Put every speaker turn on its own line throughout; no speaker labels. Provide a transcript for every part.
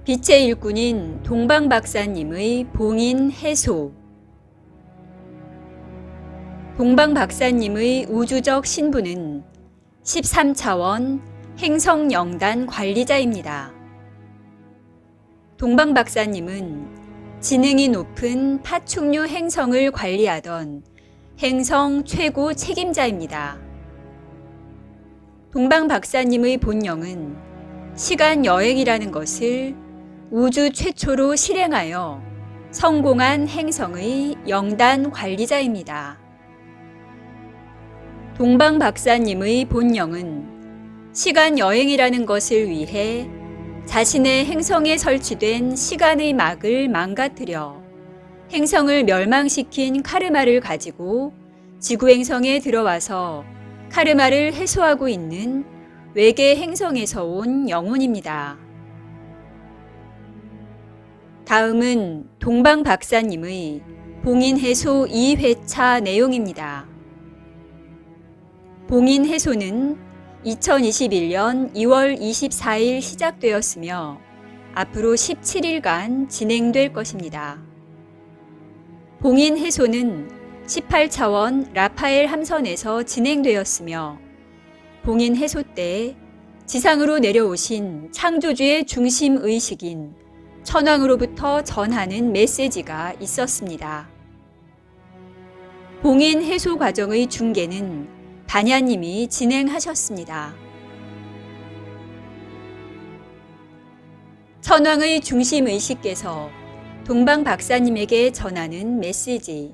빛의 일꾼인 동방박사님의 봉인 해소. 동방박사님의 우주적 신분은 13차원 행성영단 관리자입니다. 동방박사님은 지능이 높은 파충류 행성을 관리하던 행성 최고 책임자입니다. 동방박사님의 본령은 시간 여행이라는 것을 우주 최초로 실행하여 성공한 행성의 영단 관리자입니다. 동방박사님의 본령은 시간 여행이라는 것을 위해 자신의 행성에 설치된 시간의 막을 망가뜨려 행성을 멸망시킨 카르마를 가지고 지구행성에 들어와서 카르마를 해소하고 있는 외계 행성에서 온 영혼입니다. 다음은 동방박사님의 봉인 해소 2회차 내용입니다. 봉인 해소는 2021년 2월 24일 시작되었으며 앞으로 17일간 진행될 것입니다. 봉인 해소는 18차원 라파엘 함선에서 진행되었으며 봉인 해소 때 지상으로 내려오신 창조주의 중심의식인 천왕으로부터 전하는 메시지가 있었습니다. 봉인 해소 과정의 중계는 반야님이 진행하셨습니다. 천왕의 중심의식께서 동방박사님에게 전하는 메시지.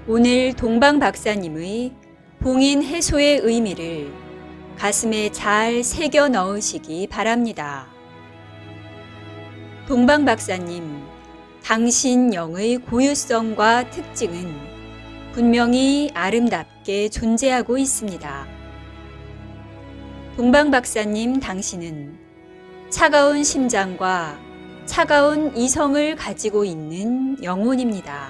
오늘 동방박사님의 봉인 해소의 의미를 가슴에 잘 새겨 넣으시기 바랍니다. 동방박사님, 당신 영의 고유성과 특징은 분명히 아름답게 존재하고 있습니다. 동방박사님, 당신은 차가운 심장과 차가운 이성을 가지고 있는 영혼입니다.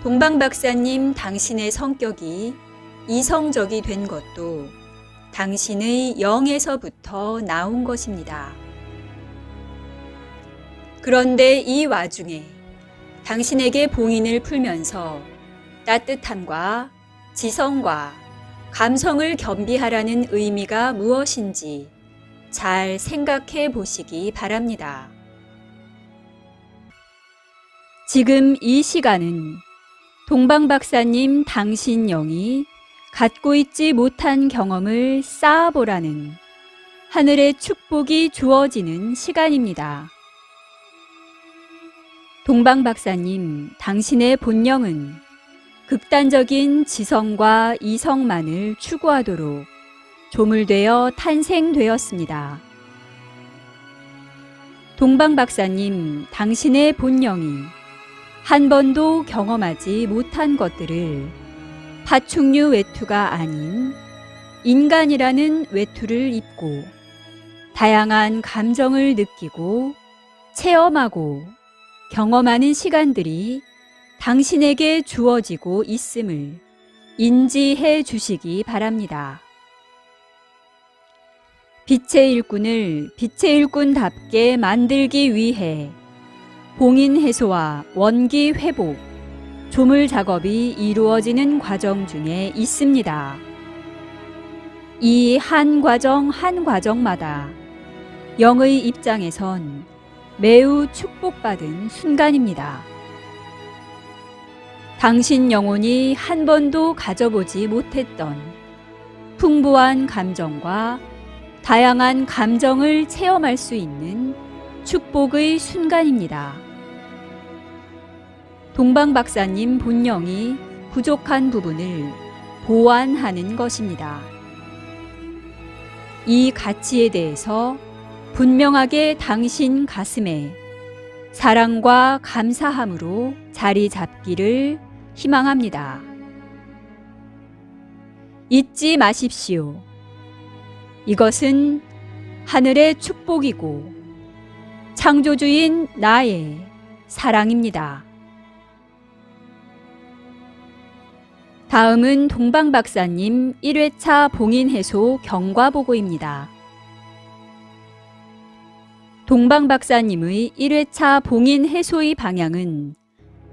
동방박사님, 당신의 성격이 이성적이 된 것도 당신의 영에서부터 나온 것입니다. 그런데 이 와중에 당신에게 봉인을 풀면서 따뜻함과 지성과 감성을 겸비하라는 의미가 무엇인지 잘 생각해 보시기 바랍니다. 지금 이 시간은 동방박사님 당신 영이 갖고 있지 못한 경험을 쌓아보라는 하늘의 축복이 주어지는 시간입니다. 동방박사님, 당신의 본령은 극단적인 지성과 이성만을 추구하도록 조물되어 탄생되었습니다. 동방박사님, 당신의 본령이 한 번도 경험하지 못한 것들을 파충류 외투가 아닌 인간이라는 외투를 입고 다양한 감정을 느끼고 체험하고 경험하는 시간들이 당신에게 주어지고 있음을 인지해 주시기 바랍니다. 빛의 일꾼을 빛의 일꾼답게 만들기 위해 봉인 해소와 원기 회복, 조물 작업이 이루어지는 과정 중에 있습니다. 이 한 과정 한 과정마다 영의 입장에선 매우 축복받은 순간입니다. 당신 영혼이 한 번도 가져보지 못했던 풍부한 감정과 다양한 감정을 체험할 수 있는 축복의 순간입니다. 동방박사님 본령이 부족한 부분을 보완하는 것입니다. 이 가치에 대해서 분명하게 당신 가슴에 사랑과 감사함으로 자리 잡기를 희망합니다. 잊지 마십시오. 이것은 하늘의 축복이고 창조주인 나의 사랑입니다. 다음은 동방박사님 1회차 봉인해소 경과보고입니다. 동방 박사님의 1회차 봉인 해소의 방향은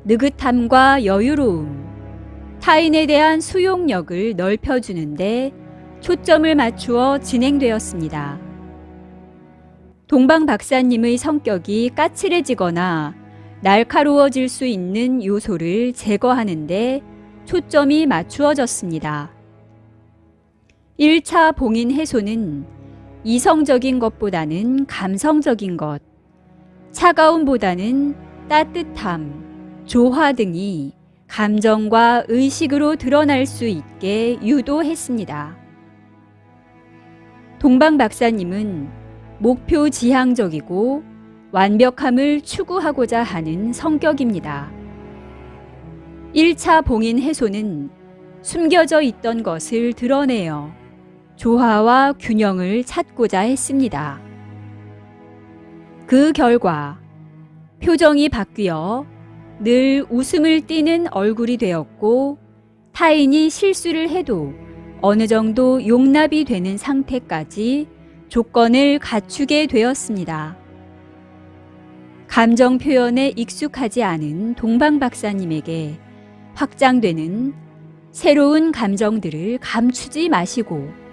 느긋함과 여유로움, 타인에 대한 수용력을 넓혀주는데 초점을 맞추어 진행되었습니다. 동방 박사님의 성격이 까칠해지거나 날카로워질 수 있는 요소를 제거하는데 초점이 맞추어졌습니다. 1차 봉인 해소는 이성적인 것보다는 감성적인 것, 차가움보다는 따뜻함, 조화 등이 감정과 의식으로 드러날 수 있게 유도했습니다. 동방 박사님은 목표 지향적이고 완벽함을 추구하고자 하는 성격입니다. 1차 봉인 해소는 숨겨져 있던 것을 드러내어 조화와 균형을 찾고자 했습니다. 그 결과 표정이 바뀌어 늘 웃음을 띠는 얼굴이 되었고 타인이 실수를 해도 어느 정도 용납이 되는 상태까지 조건을 갖추게 되었습니다. 감정 표현에 익숙하지 않은 동방 박사님에게 확장되는 새로운 감정들을 감추지 마시고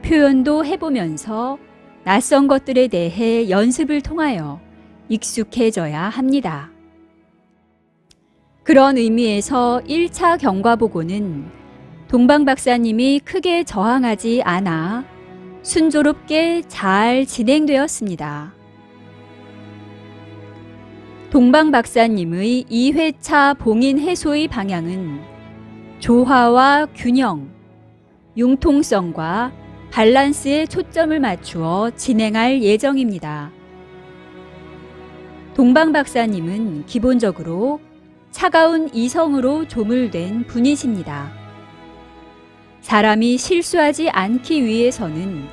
표현도 해보면서 낯선 것들에 대해 연습을 통하여 익숙해져야 합니다. 그런 의미에서 1차 경과보고는 동방 박사님이 크게 저항하지 않아 순조롭게 잘 진행되었습니다. 동방 박사님의 2회차 봉인 해소의 방향은 조화와 균형, 융통성과 밸런스에 초점을 맞추어 진행할 예정입니다. 동방 박사님은 기본적으로 차가운 이성으로 조물된 분이십니다. 사람이 실수하지 않기 위해서는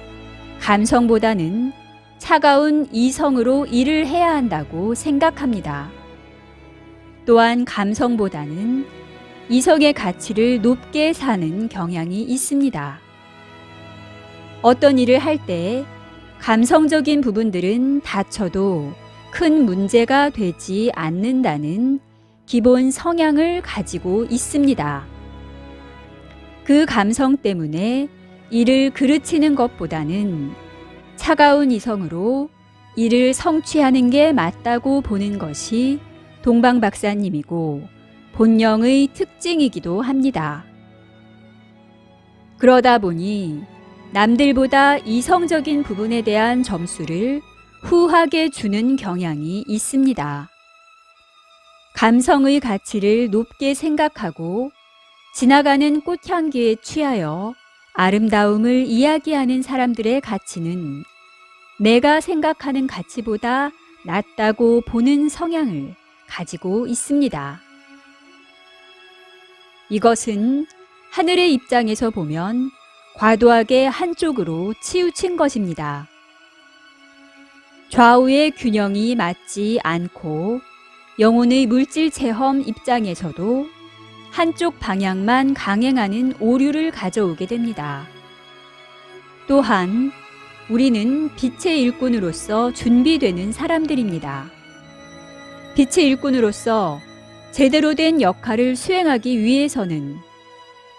감성보다는 차가운 이성으로 일을 해야 한다고 생각합니다. 또한 감성보다는 이성의 가치를 높게 사는 경향이 있습니다. 어떤 일을 할 때 감성적인 부분들은 다쳐도 큰 문제가 되지 않는다는 기본 성향을 가지고 있습니다. 그 감성 때문에 일을 그르치는 것보다는 차가운 이성으로 일을 성취하는 게 맞다고 보는 것이 동방 박사님이고 본령의 특징이기도 합니다. 그러다 보니 남들보다 이성적인 부분에 대한 점수를 후하게 주는 경향이 있습니다. 감성의 가치를 높게 생각하고 지나가는 꽃향기에 취하여 아름다움을 이야기하는 사람들의 가치는 내가 생각하는 가치보다 낫다고 보는 성향을 가지고 있습니다. 이것은 하늘의 입장에서 보면 과도하게 한쪽으로 치우친 것입니다. 좌우의 균형이 맞지 않고 영혼의 물질 체험 입장에서도 한쪽 방향만 강행하는 오류를 가져오게 됩니다. 또한 우리는 빛의 일꾼으로서 준비되는 사람들입니다. 빛의 일꾼으로서 제대로 된 역할을 수행하기 위해서는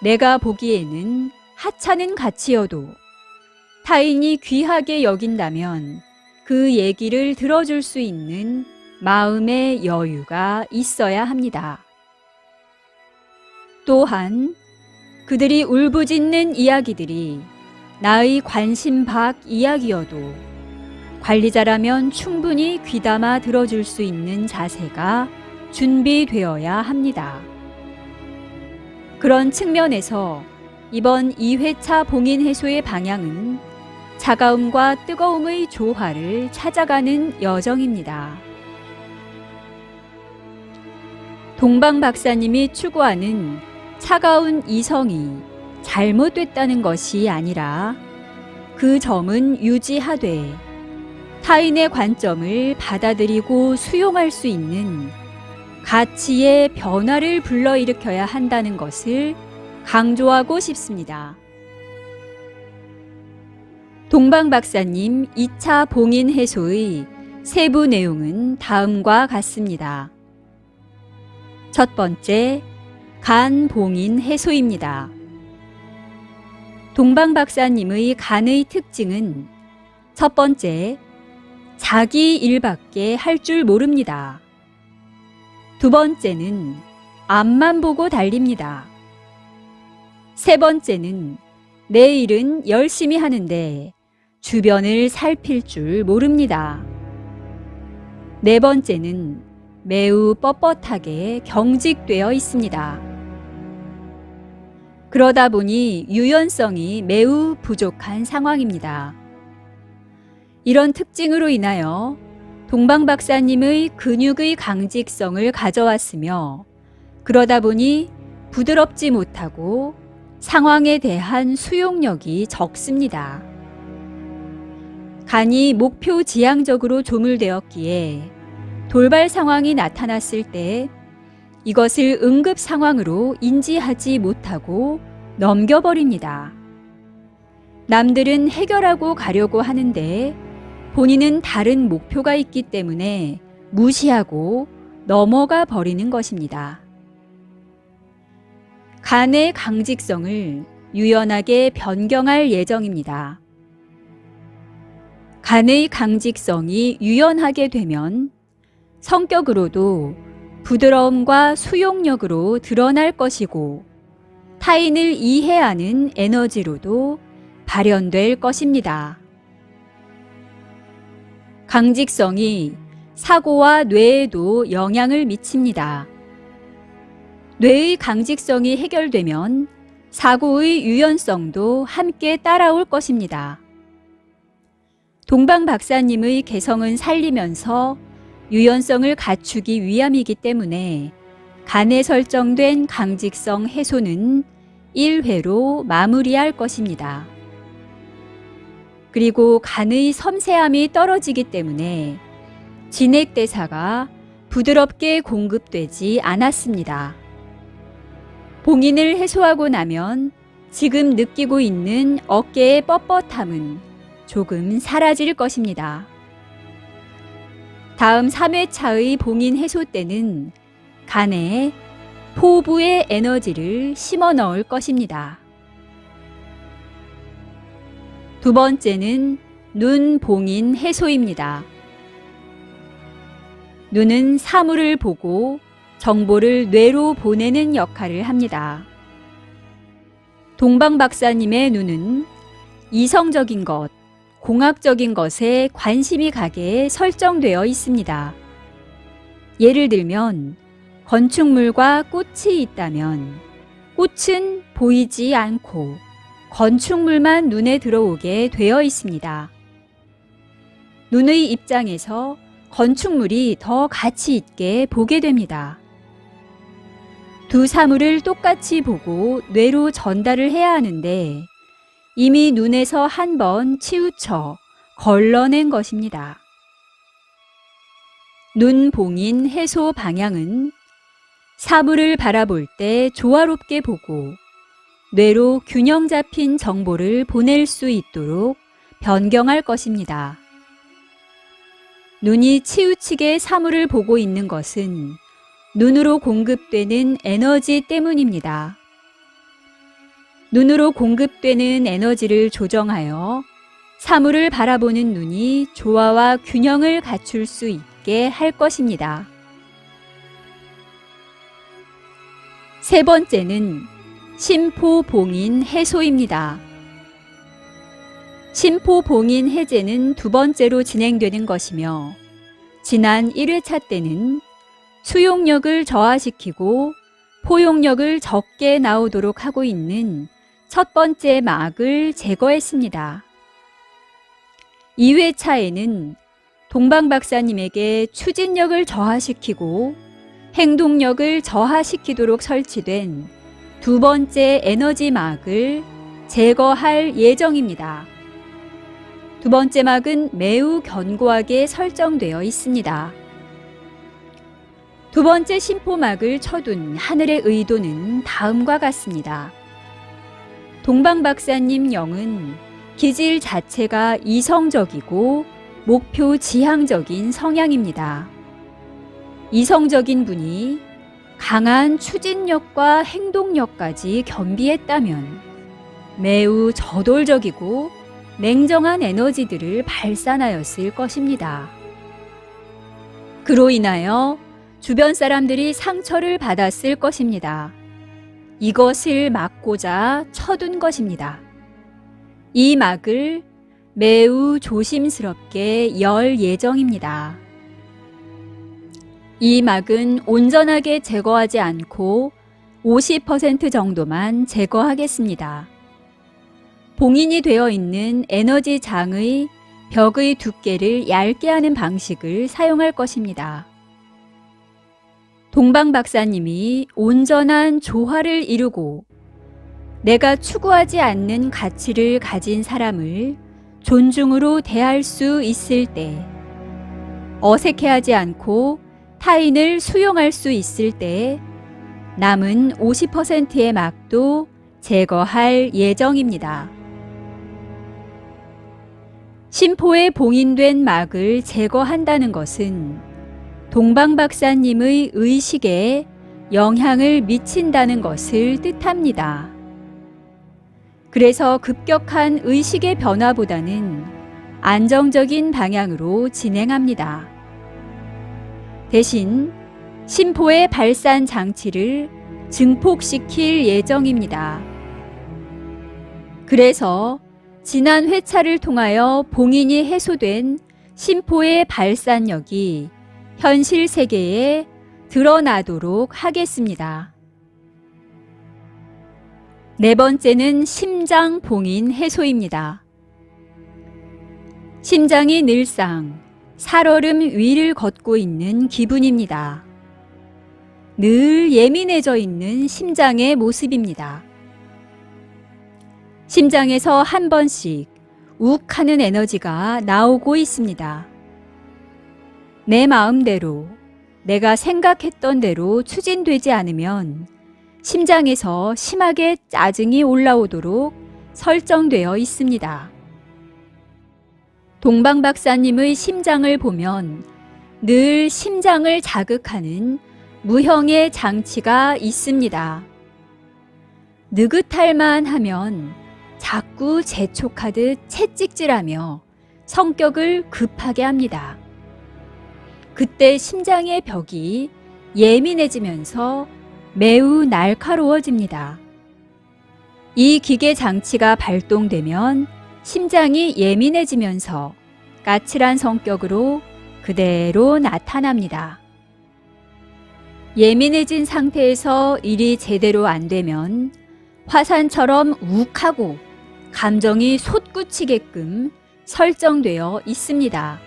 내가 보기에는 하찮은 가치여도 타인이 귀하게 여긴다면 그 얘기를 들어줄 수 있는 마음의 여유가 있어야 합니다. 또한 그들이 울부짖는 이야기들이 나의 관심 밖 이야기여도 관리자라면 충분히 귀담아 들어줄 수 있는 자세가 준비되어야 합니다. 그런 측면에서 이번 2회차 봉인 해소의 방향은 차가움과 뜨거움의 조화를 찾아가는 여정입니다. 동방 박사님이 추구하는 차가운 이성이 잘못됐다는 것이 아니라 그 점은 유지하되 타인의 관점을 받아들이고 수용할 수 있는 가치의 변화를 불러일으켜야 한다는 것을 강조하고 싶습니다. 동방 박사님 2차 봉인 해소의 세부 내용은 다음과 같습니다. 첫 번째, 간 봉인 해소입니다. 동방 박사님의 간의 특징은 첫 번째, 자기 일밖에 할 줄 모릅니다. 두 번째는 앞만 보고 달립니다. 세 번째는 내 일은 열심히 하는데 주변을 살필 줄 모릅니다. 네 번째는 매우 뻣뻣하게 경직되어 있습니다. 그러다 보니 유연성이 매우 부족한 상황입니다. 이런 특징으로 인하여 동방 박사님의 근육의 강직성을 가져왔으며, 그러다 보니 부드럽지 못하고 상황에 대한 수용력이 적습니다. 간이 목표 지향적으로 조물되었기에 돌발 상황이 나타났을 때 이것을 응급 상황으로 인지하지 못하고 넘겨버립니다. 남들은 해결하고 가려고 하는데 본인은 다른 목표가 있기 때문에 무시하고 넘어가 버리는 것입니다. 간의 강직성을 유연하게 변경할 예정입니다. 간의 강직성이 유연하게 되면 성격으로도 부드러움과 수용력으로 드러날 것이고, 타인을 이해하는 에너지로도 발현될 것입니다. 강직성이 사고와 뇌에도 영향을 미칩니다. 뇌의 강직성이 해결되면 사고의 유연성도 함께 따라올 것입니다. 동방 박사님의 개성은 살리면서 유연성을 갖추기 위함이기 때문에 간에 설정된 강직성 해소는 1회로 마무리할 것입니다. 그리고 간의 섬세함이 떨어지기 때문에 진액대사가 부드럽게 공급되지 않았습니다. 봉인을 해소하고 나면 지금 느끼고 있는 어깨의 뻣뻣함은 조금 사라질 것입니다. 다음 3회차의 봉인 해소 때는 간에 포부의 에너지를 심어 넣을 것입니다. 두 번째는 눈 봉인 해소입니다. 눈은 사물을 보고 정보를 뇌로 보내는 역할을 합니다. 동방 박사님의 눈은 이성적인 것, 공학적인 것에 관심이 가게 설정되어 있습니다. 예를 들면 건축물과 꽃이 있다면 꽃은 보이지 않고 건축물만 눈에 들어오게 되어 있습니다. 눈의 입장에서 건축물이 더 가치 있게 보게 됩니다. 두 사물을 똑같이 보고 뇌로 전달을 해야 하는데 이미 눈에서 한 번 치우쳐 걸러낸 것입니다. 눈 봉인 해소 방향은 사물을 바라볼 때 조화롭게 보고 뇌로 균형 잡힌 정보를 보낼 수 있도록 변경할 것입니다. 눈이 치우치게 사물을 보고 있는 것은 눈으로 공급되는 에너지 때문입니다. 눈으로 공급되는 에너지를 조정하여 사물을 바라보는 눈이 조화와 균형을 갖출 수 있게 할 것입니다. 세 번째는 심포봉인 해소입니다. 심포봉인 해제는 두 번째로 진행되는 것이며, 지난 1회차 때는 수용력을 저하시키고 포용력을 적게 나오도록 하고 있는 첫 번째 막을 제거했습니다. 2회차에는 동방 박사님에게 추진력을 저하시키고 행동력을 저하시키도록 설치된 두 번째 에너지 막을 제거할 예정입니다. 두 번째 막은 매우 견고하게 설정되어 있습니다. 두 번째 심포막을 쳐둔 하늘의 의도는 다음과 같습니다. 동방 박사님 영은 기질 자체가 이성적이고 목표 지향적인 성향입니다. 이성적인 분이 강한 추진력과 행동력까지 겸비했다면 매우 저돌적이고 냉정한 에너지들을 발산하였을 것입니다. 그로 인하여 주변 사람들이 상처를 받았을 것입니다. 이것을 막고자 쳐둔 것입니다. 이 막을 매우 조심스럽게 열 예정입니다. 이 막은 온전하게 제거하지 않고 50% 정도만 제거하겠습니다. 봉인이 되어 있는 에너지 장의 벽의 두께를 얇게 하는 방식을 사용할 것입니다. 동방 박사님이 온전한 조화를 이루고 내가 추구하지 않는 가치를 가진 사람을 존중으로 대할 수 있을 때, 어색해하지 않고 타인을 수용할 수 있을 때 남은 50%의 막도 제거할 예정입니다. 심포에 봉인된 막을 제거한다는 것은 동방 박사님의 의식에 영향을 미친다는 것을 뜻합니다. 그래서 급격한 의식의 변화보다는 안정적인 방향으로 진행합니다. 대신 심포의 발산 장치를 증폭시킬 예정입니다. 그래서 지난 회차를 통하여 봉인이 해소된 심포의 발산력이 현실 세계에 드러나도록 하겠습니다. 네 번째는 심장 봉인 해소입니다. 심장이 늘상 살얼음 위를 걷고 있는 기분입니다. 늘 예민해져 있는 심장의 모습입니다. 심장에서 한 번씩 욱 하는 에너지가 나오고 있습니다. 내 마음대로, 내가 생각했던 대로 추진되지 않으면 심장에서 심하게 짜증이 올라오도록 설정되어 있습니다. 동방 박사님의 심장을 보면 늘 심장을 자극하는 무형의 장치가 있습니다. 느긋할만 하면 자꾸 재촉하듯 채찍질하며 성격을 급하게 합니다. 그때 심장의 벽이 예민해지면서 매우 날카로워집니다. 이 기계 장치가 발동되면 심장이 예민해지면서 까칠한 성격으로 그대로 나타납니다. 예민해진 상태에서 일이 제대로 안 되면 화산처럼 욱하고 감정이 솟구치게끔 설정되어 있습니다.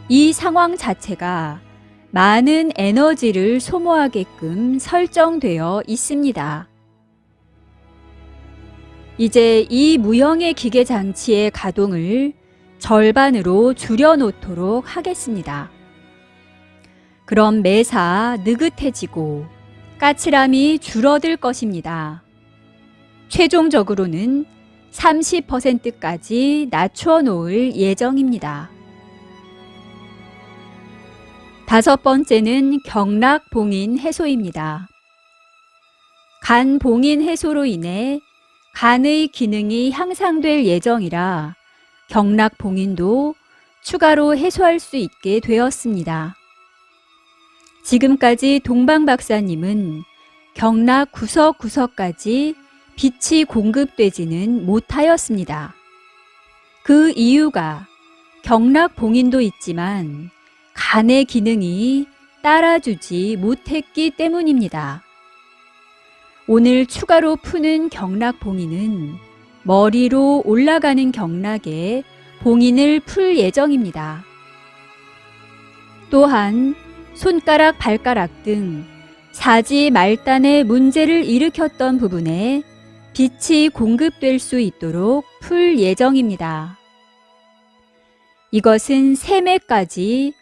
이 상황 자체가 많은 에너지를 소모하게끔 설정되어 있습니다. 이제 이 무형의 기계 장치의 가동을 절반으로 줄여놓도록 하겠습니다. 그럼 매사 느긋해지고 까칠함이 줄어들 것입니다. 최종적으로는 30%까지 낮추어 놓을 예정입니다. 다섯 번째는 경락 봉인 해소입니다. 간 봉인 해소로 인해 간의 기능이 향상될 예정이라 경락 봉인도 추가로 해소할 수 있게 되었습니다. 지금까지 동방 박사님은 경락 구석구석까지 빛이 공급되지는 못하였습니다. 그 이유가 경락 봉인도 있지만 간의 기능이 따라주지 못했기 때문입니다. 오늘 추가로 푸는 경락 봉인은 머리로 올라가는 경락에 봉인을 풀 예정입니다. 또한 손가락, 발가락 등 사지 말단에 문제를 일으켰던 부분에 빛이 공급될 수 있도록 풀 예정입니다. 이것은 세매까지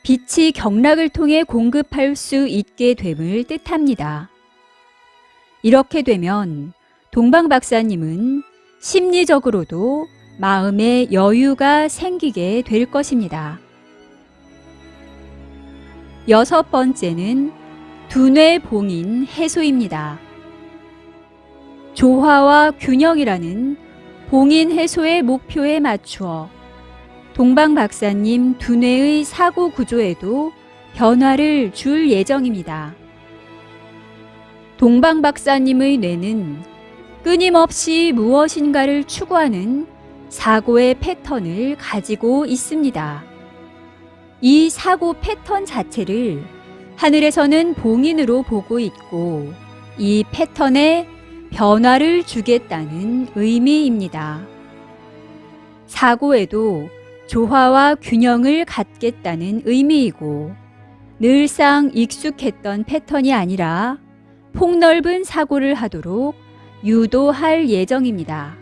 빛이 경락을 통해 공급할 수 있게 됨을 뜻합니다. 이렇게 되면 동방 박사님은 심리적으로도 마음에 여유가 생기게 될 것입니다. 여섯 번째는 두뇌 봉인 해소입니다. 조화와 균형이라는 봉인 해소의 목표에 맞추어 동방 박사님 두뇌의 사고 구조에도 변화를 줄 예정입니다. 동방 박사님의 뇌는 끊임없이 무엇인가를 추구하는 사고의 패턴을 가지고 있습니다. 이 사고 패턴 자체를 하늘에서는 봉인으로 보고 있고 이 패턴에 변화를 주겠다는 의미입니다. 사고에도 조화와 균형을 갖겠다는 의미이고 늘상 익숙했던 패턴이 아니라 폭넓은 사고를 하도록 유도할 예정입니다.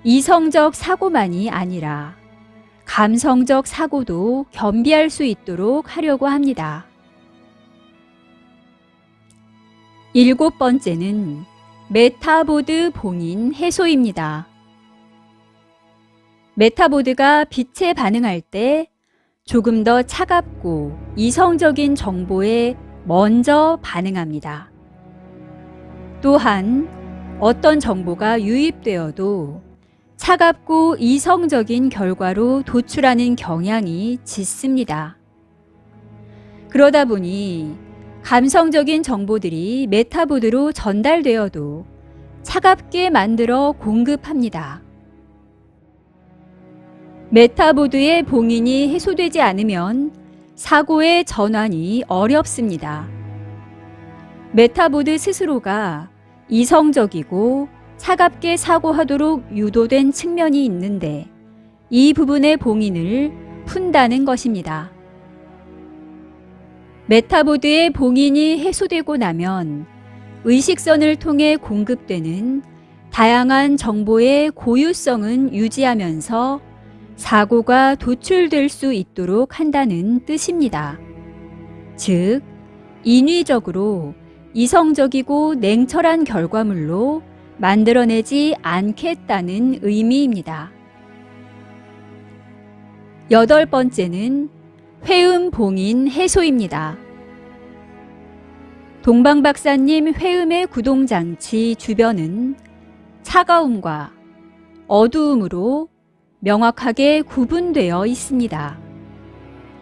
이성적 사고만이 아니라 감성적 사고도 겸비할 수 있도록 하려고 합니다. 일곱 번째는 메타보드 봉인 해소입니다. 메타보드가 빛에 반응할 때 조금 더 차갑고 이성적인 정보에 먼저 반응합니다. 또한 어떤 정보가 유입되어도 차갑고 이성적인 결과로 도출하는 경향이 짙습니다. 그러다 보니 감성적인 정보들이 메타보드로 전달되어도 차갑게 만들어 공급합니다. 메타보드의 봉인이 해소되지 않으면 사고의 전환이 어렵습니다. 메타보드 스스로가 이성적이고 차갑게 사고하도록 유도된 측면이 있는데 이 부분의 봉인을 푼다는 것입니다. 메타보드의 봉인이 해소되고 나면 의식선을 통해 공급되는 다양한 정보의 고유성은 유지하면서 사고가 도출될 수 있도록 한다는 뜻입니다. 즉, 인위적으로 이성적이고 냉철한 결과물로 만들어내지 않겠다는 의미입니다. 여덟 번째는 회음 봉인 해소입니다. 동방 박사님 회음의 구동장치 주변은 차가움과 어두움으로 명확하게 구분되어 있습니다.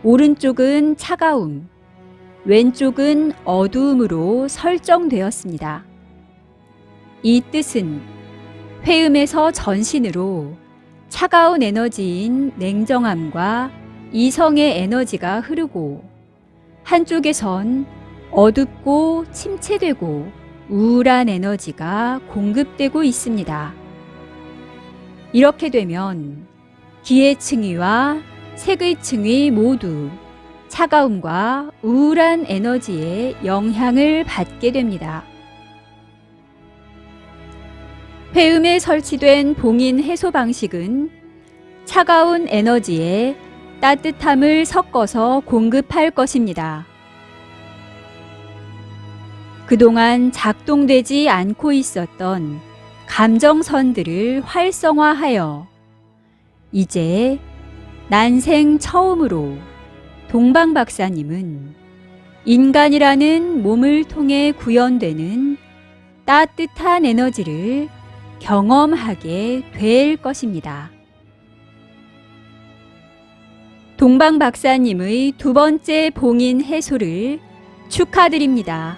오른쪽은 차가움, 왼쪽은 어두움으로 설정되었습니다. 이 뜻은 회음에서 전신으로 차가운 에너지인 냉정함과 이성의 에너지가 흐르고 한쪽에선 어둡고 침체되고 우울한 에너지가 공급되고 있습니다. 이렇게 되면 기의 층위와 색의 층위 모두 차가움과 우울한 에너지에 영향을 받게 됩니다. 회음에 설치된 봉인 해소 방식은 차가운 에너지에 따뜻함을 섞어서 공급할 것입니다. 그동안 작동되지 않고 있었던 감정선들을 활성화하여 이제 난생 처음으로 동방 박사님은 인간이라는 몸을 통해 구현되는 따뜻한 에너지를 경험하게 될 것입니다. 동방 박사님의 두 번째 봉인 해소를 축하드립니다.